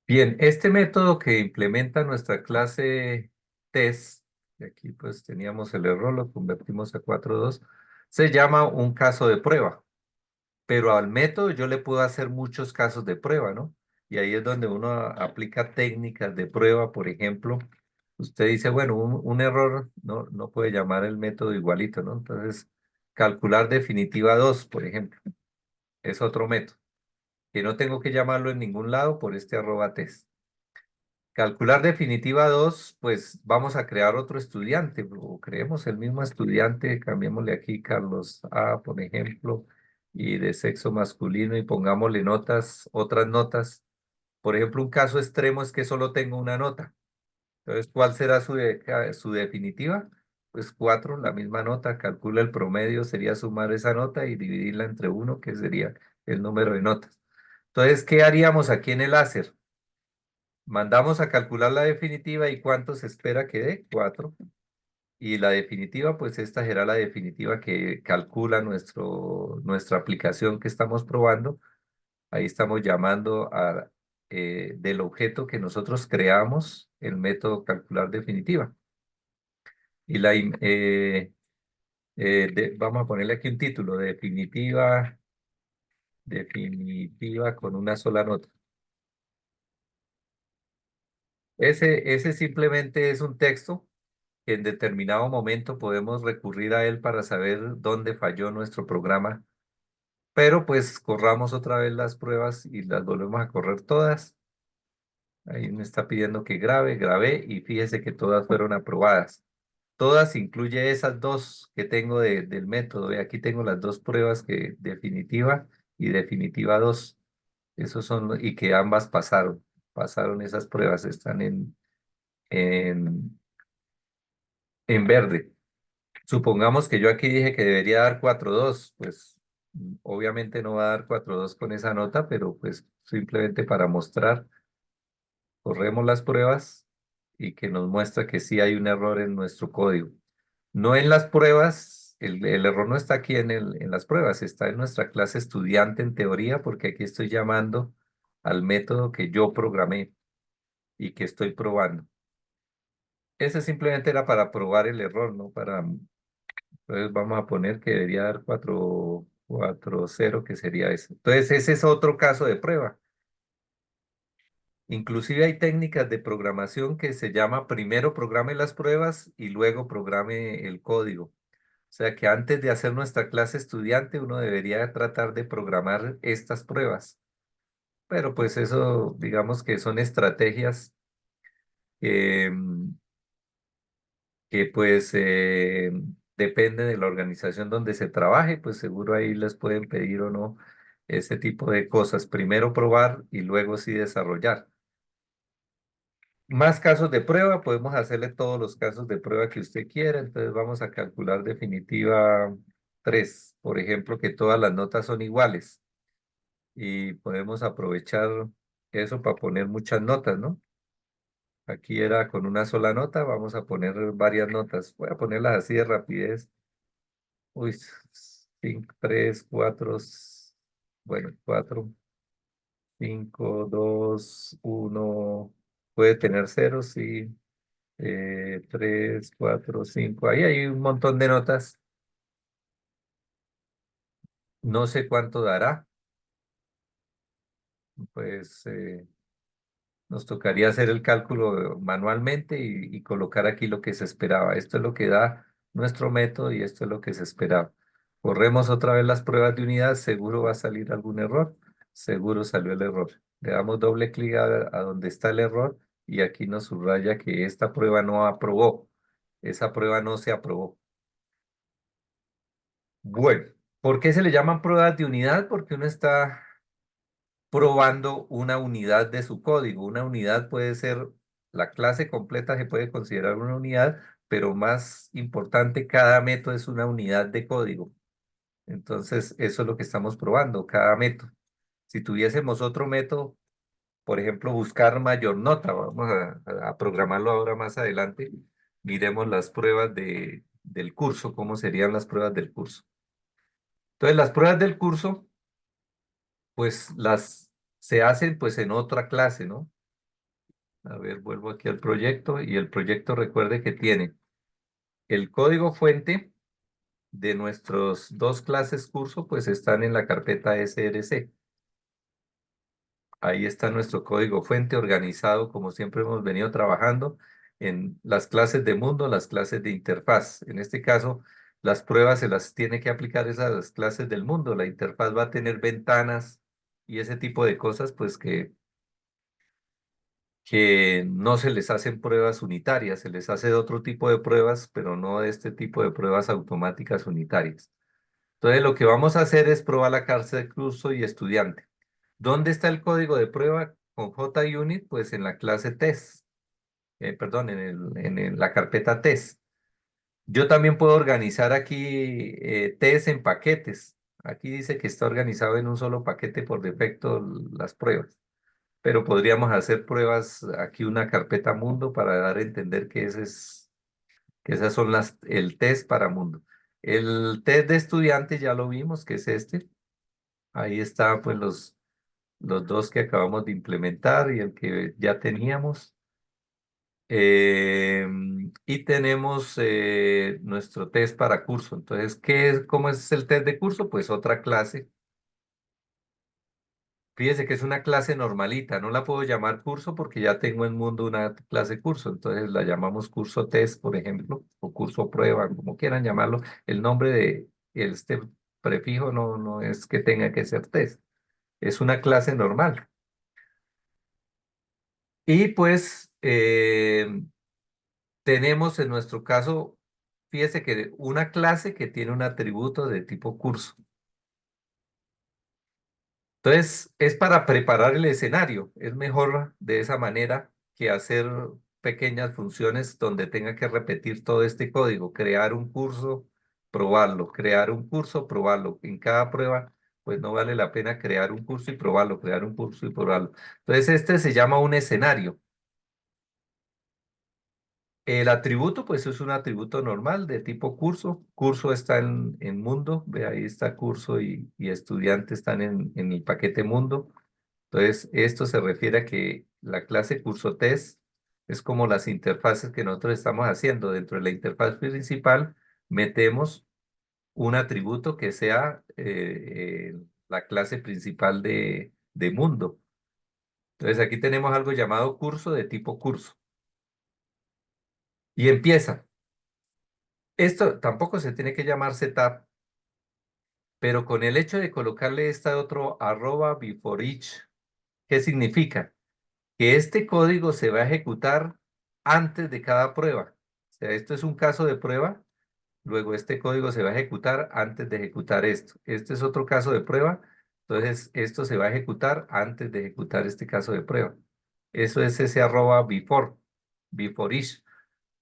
Bien, este método que implementa nuestra clase test, y aquí pues teníamos el error, lo convertimos a 4.2, se llama un caso de prueba, pero al método yo le puedo hacer muchos casos de prueba, ¿no? Y ahí es donde uno aplica técnicas de prueba, por ejemplo, usted dice, bueno, un error no puede llamar el método igualito, ¿no? Entonces, calcular definitiva 2, por ejemplo, es otro método, que no tengo que llamarlo en ningún lado por este arroba test. Calcular definitiva 2, pues vamos a crear otro estudiante, o creemos el mismo estudiante, cambiémosle aquí Carlos A, por ejemplo, y de sexo masculino y pongámosle notas, otras notas. Por ejemplo, un caso extremo es que solo tengo una nota. Entonces, ¿cuál será su definitiva? Pues 4, la misma nota, calcula el promedio, sería sumar esa nota y dividirla entre uno, que sería el número de notas. Entonces, ¿qué haríamos aquí en el láser? Mandamos a calcular la definitiva y cuánto se espera que dé, 4. Y la definitiva, pues esta será la definitiva que calcula nuestra aplicación que estamos probando. Ahí estamos llamando del objeto que nosotros creamos el método calcular definitiva. Y vamos a ponerle aquí un título, definitiva con una sola nota. Ese simplemente es un texto que en determinado momento podemos recurrir a él para saber dónde falló nuestro programa, pero pues corramos otra vez las pruebas y las volvemos a correr todas. Ahí me está pidiendo que grabé y fíjese que todas fueron aprobadas. Todas incluye esas dos que tengo del método. Ve, aquí tengo las dos pruebas que definitiva y definitiva 2. Esos son, y que ambas pasaron esas pruebas, están en, en verde. Supongamos que yo aquí dije que debería dar 4.2, pues obviamente no va a dar 4.2 con esa nota, pero pues simplemente para mostrar, corremos las pruebas y que nos muestra que sí hay un error en nuestro código. No en las pruebas, el error no está aquí en las pruebas, está en nuestra clase estudiante en teoría, porque aquí estoy llamando al método que yo programé y que estoy probando. Ese simplemente era para probar el error, no para. Entonces vamos a poner que debería dar 4.0, que sería eso. Entonces ese es otro caso de prueba. Inclusive hay técnicas de programación que se llama primero programe las pruebas y luego programe el código. O sea que antes de hacer nuestra clase estudiante uno debería tratar de programar estas pruebas. Pero pues eso digamos que son estrategias que, que pues depende de la organización donde se trabaje, pues seguro ahí les pueden pedir o no ese tipo de cosas. Primero probar y luego sí desarrollar. Más casos de prueba, podemos hacerle todos los casos de prueba que usted quiera. Entonces vamos a calcular definitiva 3, por ejemplo, que todas las notas son iguales y podemos aprovechar eso para poner muchas notas, ¿no? Aquí era con una sola nota, vamos a poner varias notas. Voy a ponerlas así de rapidez. Uy, 5, 3, 4, bueno, 4, 5, 2, 1, puede tener ceros, sí, 3, 4, 5, ahí hay un montón de notas, no sé cuánto dará, pues nos tocaría hacer el cálculo manualmente y colocar aquí lo que se esperaba. Esto es lo que da nuestro método y esto es lo que se esperaba. Corremos otra vez las pruebas de unidad, seguro va a salir algún error, seguro salió el error. Le damos doble clic a donde está el error y aquí nos subraya que esta prueba no aprobó. Esa prueba no se aprobó. Bueno, ¿por qué se le llaman pruebas de unidad? Porque uno está probando una unidad de su código. Una unidad puede ser, la clase completa se puede considerar una unidad, pero más importante, cada método es una unidad de código. Entonces, eso es lo que estamos probando, cada método. Si tuviésemos otro método, por ejemplo, buscar mayor nota, vamos a programarlo ahora más adelante, miremos las pruebas del curso, cómo serían las pruebas del curso. Entonces, las pruebas del curso, pues las se hacen pues en otra clase, ¿no? A ver, vuelvo aquí al proyecto y el proyecto recuerde que tiene el código fuente de nuestros dos clases curso, pues están en la carpeta SRC. Ahí está nuestro código fuente organizado, como siempre hemos venido trabajando en las clases de mundo, las clases de interfaz. En este caso, las pruebas se las tiene que aplicar esas las clases del mundo. La interfaz va a tener ventanas y ese tipo de cosas, pues que no se les hacen pruebas unitarias, se les hace de otro tipo de pruebas, pero no de este tipo de pruebas automáticas unitarias. Entonces, lo que vamos a hacer es probar la clase de curso y estudiante. ¿Dónde está el código de prueba con JUnit? Pues en la clase test, perdón, la carpeta test. Yo también puedo organizar aquí test en paquetes. Aquí dice que está organizado en un solo paquete por defecto las pruebas, pero podríamos hacer pruebas aquí una carpeta mundo para dar a entender que que esas son el test para mundo. El test de estudiante ya lo vimos, que es este. Ahí está pues los dos que acabamos de implementar y el que ya teníamos. Y tenemos nuestro test para curso. Entonces, ¿cómo es el test de curso? Pues otra clase. Fíjese que es una clase normalita. No la puedo llamar curso porque ya tengo en mundo una clase curso. Entonces la llamamos curso test, por ejemplo, o curso prueba, como quieran llamarlo. El nombre de este prefijo no es que tenga que ser test. Es una clase normal. Y pues tenemos en nuestro caso, fíjese que una clase que tiene un atributo de tipo curso. Entonces, es para preparar el escenario. Es mejor de esa manera que hacer pequeñas funciones donde tenga que repetir todo este código, crear un curso, probarlo, crear un curso, probarlo. En cada prueba, pues no vale la pena crear un curso y probarlo, crear un curso y probarlo. Entonces, este se llama un escenario. El atributo, pues es un atributo normal de tipo curso. Curso está en mundo, ve ahí está curso y estudiante están en el paquete mundo. Entonces, esto se refiere a que la clase curso test es como las interfaces que nosotros estamos haciendo. Dentro de la interfaz principal metemos un atributo que sea la clase principal de mundo. Entonces, aquí tenemos algo llamado curso de tipo curso. Y empieza. Esto tampoco se tiene que llamar setup, pero con el hecho de colocarle este otro arroba before each, ¿qué significa? Que este código se va a ejecutar antes de cada prueba. O sea, esto es un caso de prueba, luego este código se va a ejecutar antes de ejecutar esto. Este es otro caso de prueba, entonces esto se va a ejecutar antes de ejecutar este caso de prueba. Eso es ese arroba before each.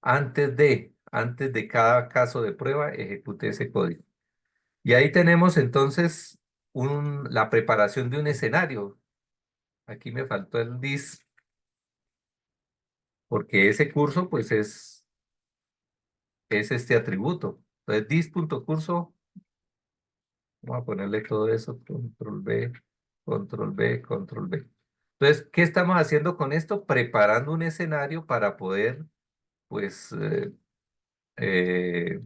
Antes de cada caso de prueba, ejecute ese código. Y ahí tenemos entonces la preparación de un escenario. Aquí me faltó el this, porque ese curso pues es este atributo. Entonces this.curso, vamos a ponerle todo eso, control B, control B, control B. Entonces, ¿qué estamos haciendo con esto? Preparando un escenario para poder, pues, eh,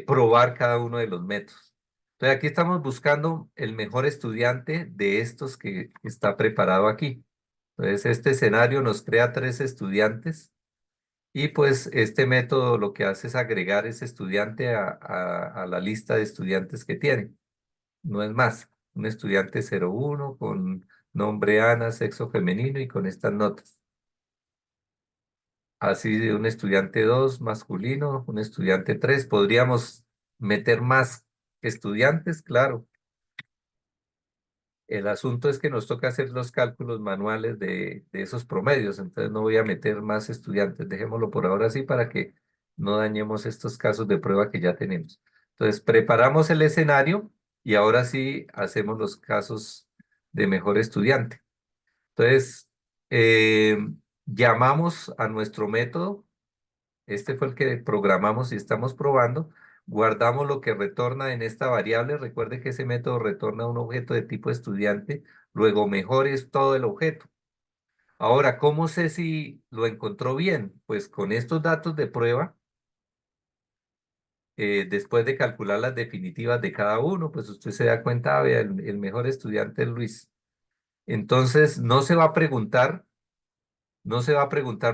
probar cada uno de los métodos. Entonces, aquí estamos buscando el mejor estudiante de estos que está preparado aquí. Entonces, este escenario nos crea tres estudiantes y pues este método lo que hace es agregar ese estudiante a la lista de estudiantes que tiene. No es más, un estudiante 01 con nombre Ana, sexo femenino y con estas notas. Así de un estudiante 2 masculino, un estudiante 3. Podríamos meter más estudiantes, claro. El asunto es que nos toca hacer los cálculos manuales de esos promedios, entonces no voy a meter más estudiantes. Dejémoslo por ahora así para que no dañemos estos casos de prueba que ya tenemos. Entonces, preparamos el escenario y ahora sí hacemos los casos de mejor estudiante. Entonces, eh, llamamos a nuestro método. Este fue el que programamos y estamos probando. Guardamos lo que retorna en esta variable. Recuerde que ese método retorna un objeto de tipo estudiante. Luego mejores todo el objeto. Ahora, ¿cómo sé si lo encontró bien? Pues con estos datos de prueba, después de calcular las definitivas de cada uno, pues usted se da cuenta, vea, el mejor estudiante es Luis. Entonces, no se va a preguntar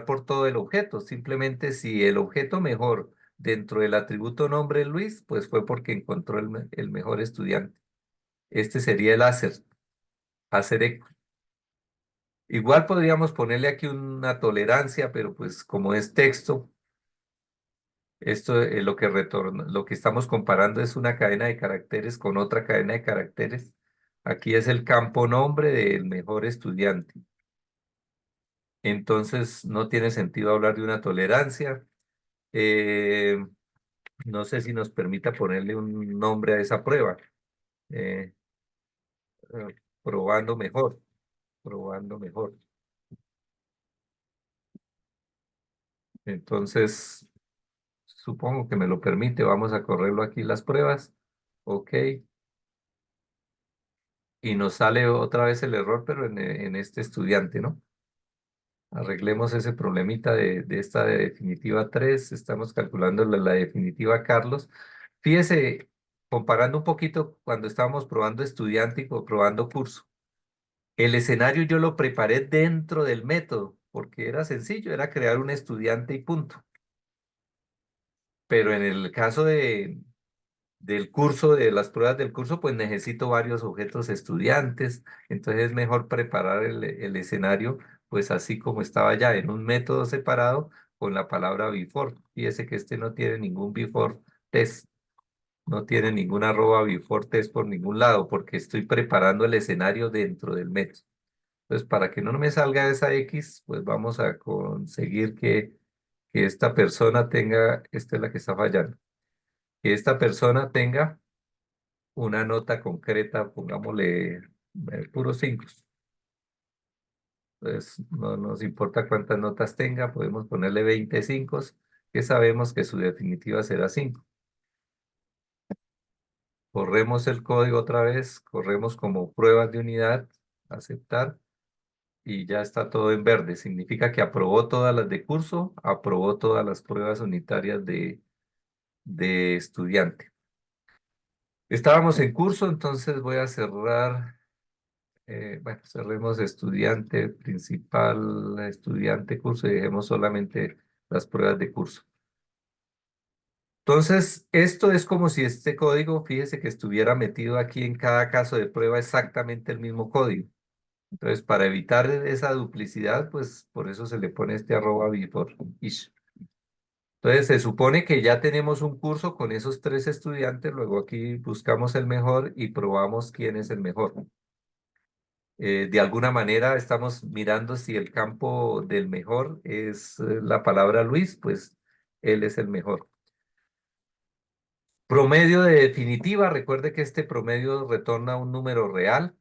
por todo el objeto, simplemente si el objeto mejor dentro del atributo nombre es Luis, pues fue porque encontró el mejor estudiante. Este sería el hacer eco. Igual podríamos ponerle aquí una tolerancia, pero pues como es texto, esto lo que retorna, lo que estamos comparando es una cadena de caracteres con otra cadena de caracteres. Aquí es el campo nombre del mejor estudiante. Entonces no tiene sentido hablar de una tolerancia. Eh, no sé si nos permita ponerle un nombre a esa prueba. Eh, eh, probando mejor, probando mejor. Entonces, supongo que me lo permite. Vamos a correrlo aquí las pruebas. Ok. Y nos sale otra vez el error, pero en este estudiante, ¿no? Arreglemos ese problemita de esta de definitiva 3. Estamos calculando la definitiva Carlos. Fíjese, comparando un poquito cuando estábamos probando estudiante y probando curso. El escenario yo lo preparé dentro del método, porque era sencillo, era crear un estudiante y punto. Pero en el caso del curso, de las pruebas del curso, pues necesito varios objetos estudiantes, entonces es mejor preparar el escenario, pues así como estaba ya en un método separado con la palabra before. Fíjese que este no tiene ningún before test, no tiene ningún arroba before test por ningún lado, porque estoy preparando el escenario dentro del método. Entonces, para que no me salga esa X, pues vamos a conseguir que esta persona tenga, esta es la que está fallando, que esta persona tenga una nota concreta, pongámosle puros 5. Entonces, no nos importa cuántas notas tenga, podemos ponerle 25, que sabemos que su definitiva será 5. Corremos el código otra vez, corremos como pruebas de unidad, aceptar, y ya está todo en verde. Significa que aprobó todas las de curso, aprobó todas las pruebas unitarias de estudiante. Estábamos en curso, entonces voy a cerrar. Bueno, cerremos estudiante principal, estudiante, curso y dejemos solamente las pruebas de curso. Entonces, esto es como si este código, fíjese que estuviera metido aquí en cada caso de prueba exactamente el mismo código. Entonces, para evitar esa duplicidad, pues por eso se le pone este arroba before each. Entonces, se supone que ya tenemos un curso con esos 3 estudiantes, luego aquí buscamos el mejor y probamos quién es el mejor. De alguna manera estamos mirando si el campo del mejor es la palabra Luis, pues él es el mejor. Promedio de definitiva, recuerde que este promedio retorna un número real,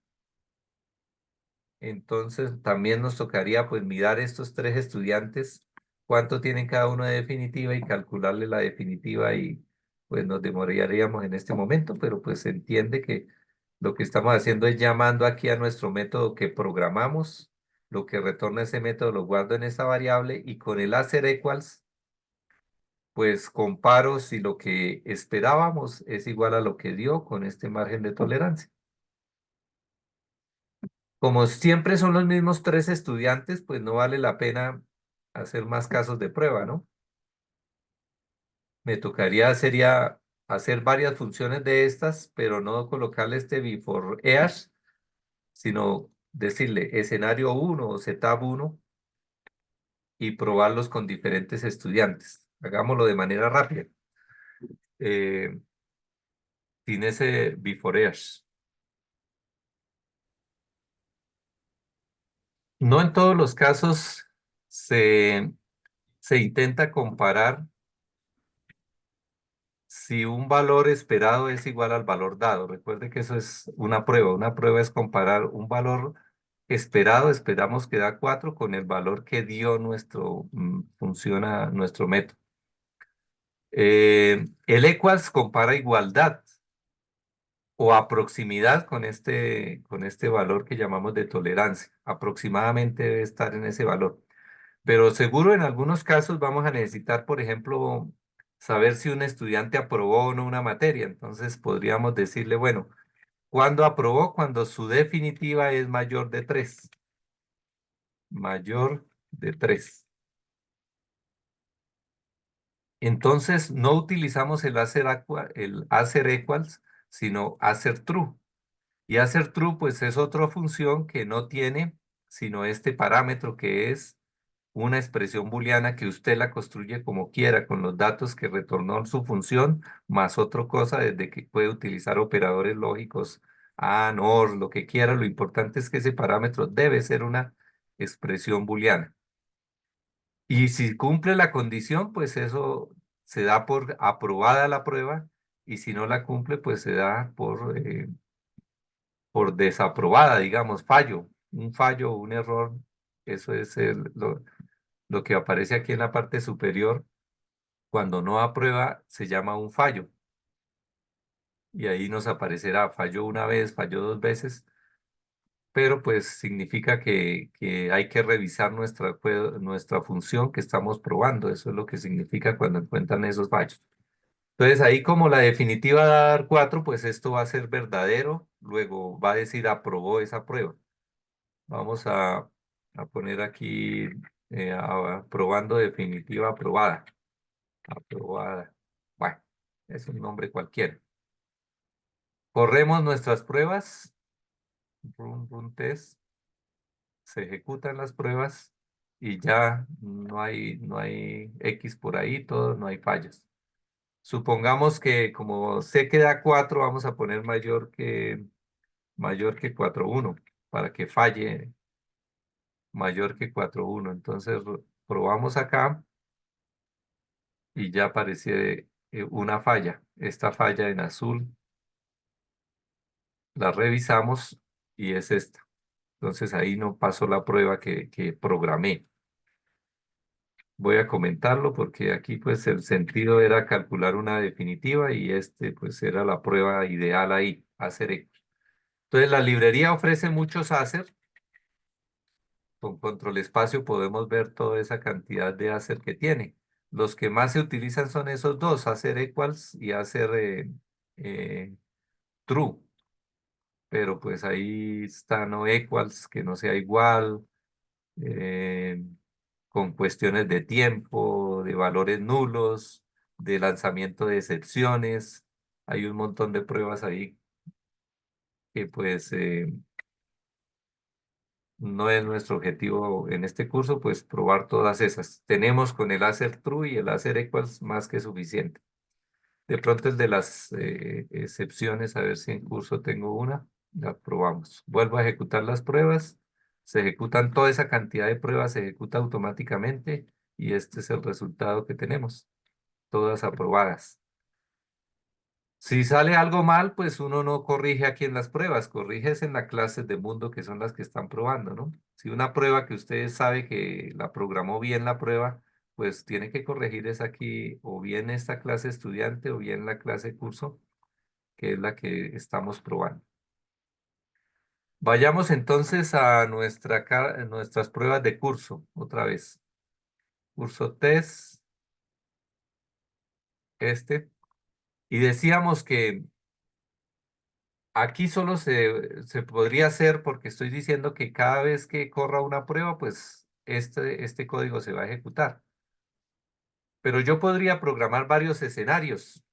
entonces también nos tocaría pues mirar estos 3 estudiantes, cuánto tienen cada uno de definitiva y calcularle la definitiva y pues nos demoraríamos en este momento, pero pues se entiende que lo que estamos haciendo es llamando aquí a nuestro método que programamos, lo que retorna ese método lo guardo en esa variable y con el hacer equals, pues comparo si lo que esperábamos es igual a lo que dio con este margen de tolerancia. Como siempre son los mismos 3 estudiantes, pues no vale la pena hacer más casos de prueba, ¿no? Me tocaría sería hacer varias funciones de estas, pero no colocarle este before each, sino decirle escenario 1 o setup 1 y probarlos con diferentes estudiantes. Hagámoslo de manera rápida. Eh, sin ese before each. No en todos los casos se, se intenta comparar si un valor esperado es igual al valor dado. Recuerde que eso es una prueba. Una prueba es comparar un valor esperado, esperamos que da 4, con el valor que dio funciona nuestro método. El equals compara igualdad. o a proximidad con este valor que llamamos de tolerancia. Aproximadamente debe estar en ese valor. Pero seguro en algunos casos vamos a necesitar, por ejemplo, saber si un estudiante aprobó o no una materia. Entonces podríamos decirle, bueno, ¿cuándo aprobó? Cuando su definitiva es mayor de 3. Mayor de 3. Entonces no utilizamos el hacer equals, sino hacer true. Y hacer true, pues es otra función que no tiene sino este parámetro que es una expresión booleana que usted la construye como quiera con los datos que retornó su función, más otra cosa desde que puede utilizar operadores lógicos, AND, OR, lo que quiera. Lo importante es que ese parámetro debe ser una expresión booleana. Y si cumple la condición, pues eso se da por aprobada la prueba, y si no la cumple, pues se da por desaprobada, digamos, fallo, un fallo o un error. Eso es lo que aparece aquí en la parte superior. Cuando no aprueba, se llama un fallo. Y ahí nos aparecerá falló una vez, falló dos veces, pero pues significa que hay que revisar nuestra función que estamos probando. Eso es lo que significa cuando encuentran esos fallos. Entonces ahí como la definitiva va a dar 4, pues esto va a ser verdadero, luego va a decir aprobó esa prueba. Vamos a poner aquí aprobando definitiva aprobada. Aprobada. Bueno, es un nombre cualquiera. Corremos nuestras pruebas, run test, se ejecutan las pruebas y ya no hay X por ahí, todo, no hay fallas. Supongamos que como C queda 4, vamos a poner mayor que 4,1 para que falle mayor que 4,1. Entonces probamos acá y ya aparece una falla. Esta falla en azul la revisamos y es esta. Entonces ahí no pasó la prueba que programé. Voy a comentarlo porque aquí pues el sentido era calcular una definitiva y este pues era la prueba ideal ahí, hacer eco. Entonces la librería ofrece muchos hacer. Con control espacio podemos ver toda esa cantidad de hacer que tiene. Los que más se utilizan son esos dos, hacer equals y hacer eh, true. Pero pues ahí está no equals, que no sea igual, eh, con cuestiones de tiempo, de valores nulos, de lanzamiento de excepciones. Hay un montón de pruebas ahí que pues no es nuestro objetivo en este curso, pues probar todas esas. Tenemos con el hacer true y el hacer equals más que suficiente. De pronto el de las excepciones, a ver si en curso tengo una, la probamos. Vuelvo a ejecutar las pruebas, se ejecutan toda esa cantidad de pruebas, se ejecuta automáticamente y este es el resultado que tenemos, todas aprobadas. Si sale algo mal, pues uno no corrige aquí en las pruebas, corriges en las clases de mundo que son las que están probando, ¿no? Si una prueba que usted sabe que la programó bien la prueba, pues tiene que corregir es aquí o bien esta clase estudiante o bien la clase curso, que es la que estamos probando. Vayamos entonces a nuestras pruebas de curso, otra vez. Curso test, este. Y decíamos que aquí solo se podría hacer porque estoy diciendo que cada vez que corra una prueba, pues este código se va a ejecutar. Pero yo podría programar varios escenarios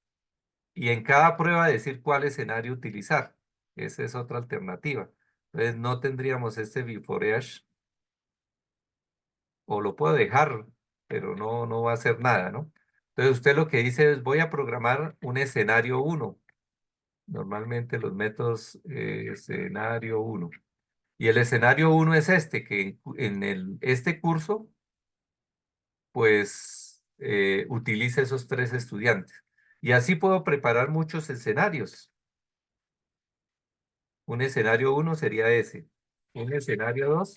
y en cada prueba decir cuál escenario utilizar. Esa es otra alternativa. Entonces no tendríamos este before each, o lo puedo dejar, pero no va a hacer nada, ¿no? Entonces usted lo que dice es voy a programar un escenario uno. Normalmente los métodos escenario uno. Y el escenario uno es este, que este curso, pues, utilice esos 3 estudiantes. Y así puedo preparar muchos escenarios. Un escenario uno sería ese. Un escenario 2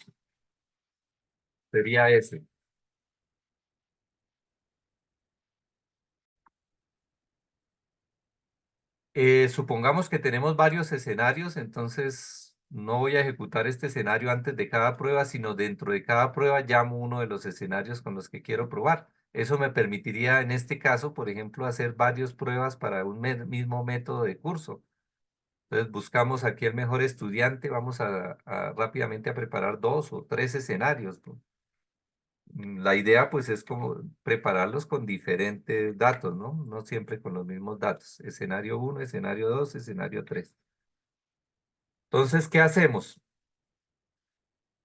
sería ese. Supongamos que tenemos varios escenarios, entonces no voy a ejecutar este escenario antes de cada prueba, sino dentro de cada prueba llamo uno de los escenarios con los que quiero probar. Eso me permitiría, en este caso, por ejemplo, hacer varias pruebas para un mismo método de curso. Entonces buscamos aquí el mejor estudiante, vamos rápidamente a preparar dos o tres escenarios, ¿no? La idea pues es como prepararlos con diferentes datos, ¿no? No siempre con los mismos datos. Escenario uno, escenario 2, escenario 3. Entonces, ¿qué hacemos?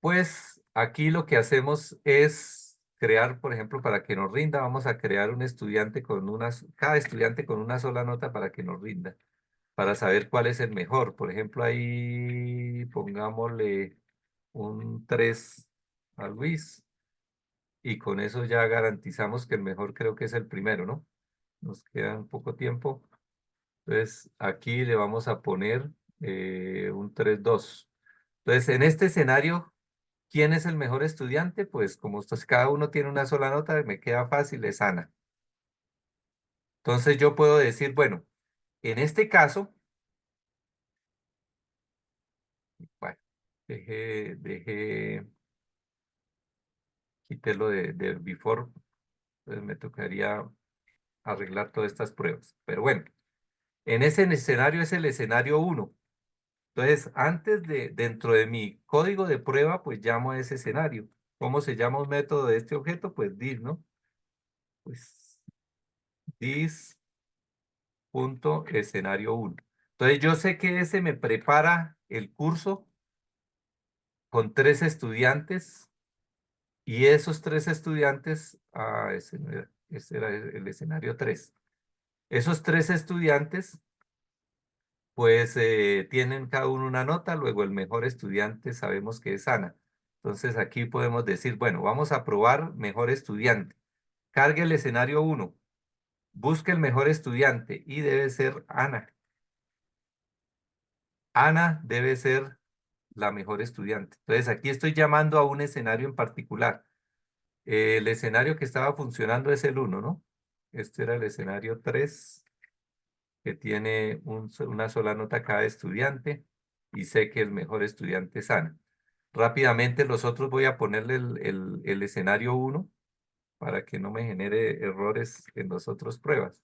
Pues aquí lo que hacemos es crear, por ejemplo, para que nos rinda, vamos a crear un estudiante con cada estudiante con una sola nota para que nos rinda, para saber cuál es el mejor. Por ejemplo, ahí pongámosle un 3 a Luis y con eso ya garantizamos que el mejor creo que es el primero, ¿no? Nos queda un poco tiempo. Entonces, aquí le vamos a poner un 3-2. Entonces, en este escenario, ¿quién es el mejor estudiante? Pues como cada uno tiene una sola nota, me queda fácil, es Ana. Entonces, yo puedo decir, bueno, en este caso, bueno, quítelo del before, pues me tocaría arreglar todas estas pruebas. Pero bueno, en ese escenario es el escenario uno. Entonces, dentro de mi código de prueba, pues llamo a ese escenario. ¿Cómo se llama un método de este objeto? Pues this, ¿no? Pues this punto escenario uno. Entonces, yo sé que ese me prepara el curso con tres estudiantes y esos tres estudiantes, ese no era, ese era el escenario 3. Esos tres estudiantes pues tienen cada uno una nota, luego el mejor estudiante sabemos que es Ana. Entonces aquí podemos decir, bueno, vamos a probar mejor estudiante. Cargue el escenario uno, busque el mejor estudiante y debe ser Ana. Ana debe ser la mejor estudiante. Entonces aquí estoy llamando a un escenario en particular. El escenario que estaba funcionando es el uno, ¿no? Este era el escenario 3 que tiene una sola nota cada estudiante y sé que el mejor estudiante es Ana. Rápidamente los otros voy a ponerle el escenario uno para que no me genere errores en las otras pruebas.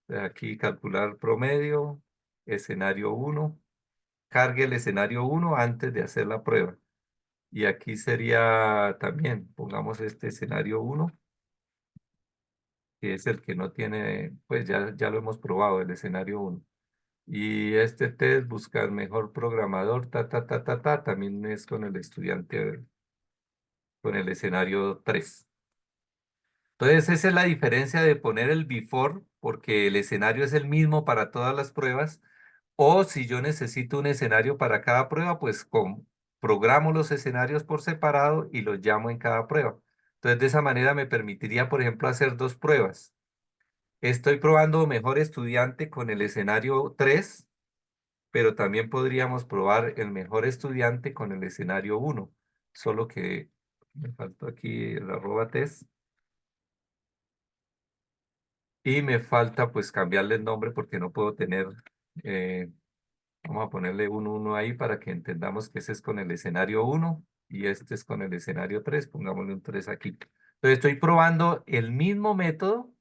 Entonces, aquí calcular promedio, escenario uno, cargue el escenario uno antes de hacer la prueba. Y aquí sería también, pongamos este escenario uno que es el que no tiene, pues ya lo hemos probado, el escenario uno. Y este test, buscar mejor programador, también es con el estudiante, con el escenario 3. Entonces, esa es la diferencia de poner el before, porque el escenario es el mismo para todas las pruebas, o si yo necesito un escenario para cada prueba, pues programo los escenarios por separado y los llamo en cada prueba. Entonces, de esa manera me permitiría, por ejemplo, hacer dos pruebas. Estoy probando mejor estudiante con el escenario 3, pero también podríamos probar el mejor estudiante con el escenario uno. Solo que me faltó aquí el arroba test y me falta pues cambiarle el nombre porque no puedo tener, eh, vamos a ponerle un uno ahí para que entendamos que ese es con el escenario uno y este es con el escenario 3. Pongámosle un 3 aquí. Entonces estoy probando el mismo método,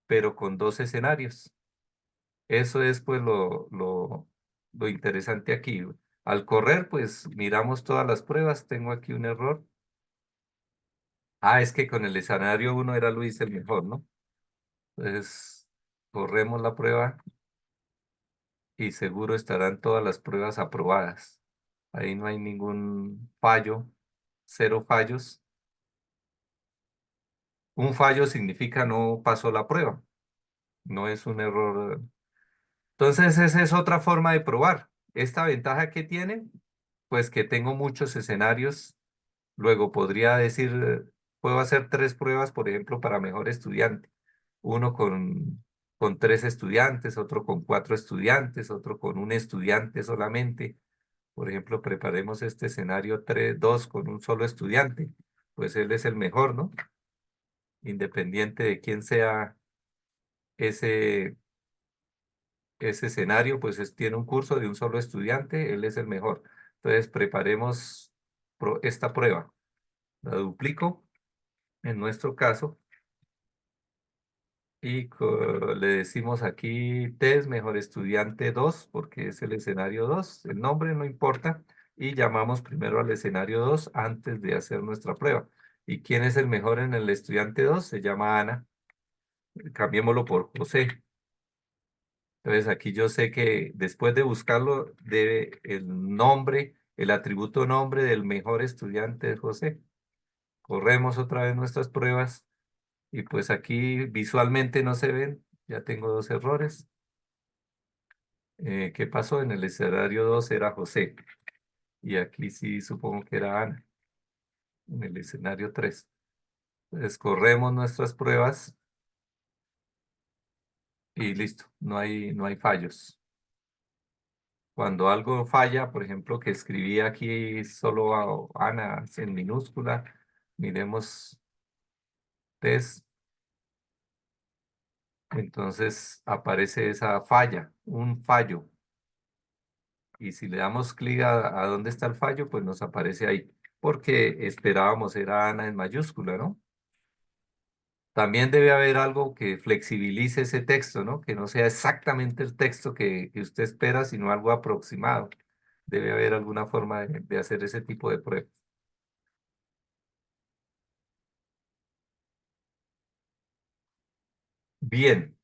pero con dos escenarios. Eso es pues lo interesante aquí. Al correr, pues miramos todas las pruebas. Tengo aquí un error. Es que con el escenario uno era Luis el mejor, ¿no? Entonces, corremos la prueba y seguro estarán todas las pruebas aprobadas. Ahí no hay ningún fallo, cero fallos. Un fallo significa no pasó la prueba, no es un error. Entonces, esa es otra forma de probar. Esta ventaja que tiene, pues que tengo muchos escenarios. Luego podría decir, puedo hacer tres pruebas, por ejemplo, para mejor estudiante. Uno con tres estudiantes, otro con cuatro estudiantes, otro con un estudiante solamente. Por ejemplo, preparemos este escenario 3-2 con un solo estudiante. Pues él es el mejor, ¿no? Independiente de quién sea ese, ese escenario pues tiene un curso de un solo estudiante, él es el mejor. Entonces preparemos esta prueba. La duplico en nuestro caso y le decimos aquí test mejor estudiante 2 porque es el escenario 2. El nombre no importa y llamamos primero al escenario 2 antes de hacer nuestra prueba. ¿Y quién es el mejor en el estudiante 2? Se llama Ana. Cambiémoslo por José. Entonces aquí yo sé que después de buscarlo debe el nombre, el atributo nombre del mejor estudiante de José. Corremos otra vez nuestras pruebas y pues aquí visualmente no se ven. Ya tengo dos errores. ¿Qué pasó? En el escenario 2 era José y aquí sí supongo que era Ana en el escenario 3. Entonces corremos nuestras pruebas y listo, no hay fallos. Cuando algo falla, por ejemplo, que escribí aquí solo a Ana en minúscula, miremos test, entonces aparece esa falla, un fallo. Y si le damos clic a dónde está el fallo, pues nos aparece ahí, porque esperábamos era Ana en mayúscula, ¿no? También debe haber algo que flexibilice ese texto, ¿no? Que no sea exactamente el texto que usted espera, sino algo aproximado. Debe haber alguna forma de hacer ese tipo de pruebas. Bien,